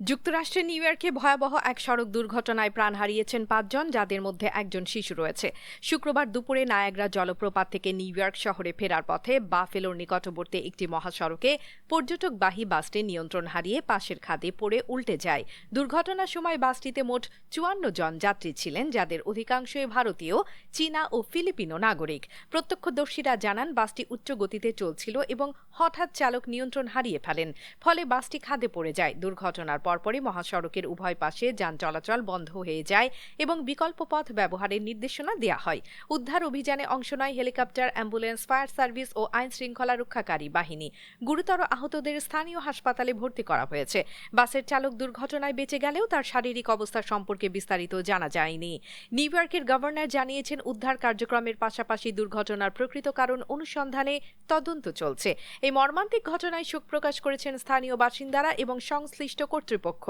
যুক্তরাষ্ট্রের নিউ ইয়র্কে ভয়াবহ এক সড়ক দুর্ঘটনায় প্রাণ হারিয়েছেন ৫ জন, যাদের মধ্যে একজন শিশু রয়েছে। শুক্রবার দুপুরে নায়াগ্রা জলপ্রপাত থেকে নিউ ইয়র্ক শহরে ফেরার পথে বাফেলোর নিকটবর্তী একটি মহাসড়কে পর্যটকবাহী বাসটি নিয়ন্ত্রণ হারিয়ে পাশের খাদে পড়ে উল্টে যায়। দুর্ঘটনার সময় বাসটিতে মোট ৫৪ জন যাত্রী ছিলেন, যাদের অধিকাংশই ভারতীয়, চীনা ও ফিলিপিনো নাগরিক। প্রত্যক্ষদর্শীরা জানান, বাসটি উচ্চ গতিতে চলছিল এবং হঠাৎ চালক নিয়ন্ত্রণ হারিয়ে ফেলেন। ফলে বাসটি খাদে পড়ে যায়। দুর্ঘটনার পরপরই মহাসড়কের উভয় পাশে যান চলাচল বন্ধ হয়ে যায় এবং বিকল্প পথ ব্যবহারের নির্দেশনা দেওয়া হয়। উদ্ধার অভিযানে অংশ নেয় হেলিকপ্টার, অ্যাম্বুলেন্স, ফায়ার সার্ভিস ও আইন শৃঙ্খলা রক্ষাকারী বাহিনী। গুরুতর আহতদের স্থানীয় হাসপাতালে ভর্তি করা হয়েছে। বাসের চালক দুর্ঘটনায় বেঁচে গেলেও তার শারীরিক অবস্থা সম্পর্কে বিস্তারিত জানা যায়নি। নিউ ইয়র্কের গভর্নর জানিয়েছেন, উদ্ধার কার্যক্রমের পাশাপাশি দুর্ঘটনার প্রকৃত কারণ অনুসন্ধানে তদন্ত চলছে। এই মর্মান্তিক ঘটনায় শোক প্রকাশ করেছেন স্থানীয় বাসিন্দারা এবং সংশ্লিষ্ট কর্তৃপক্ষ।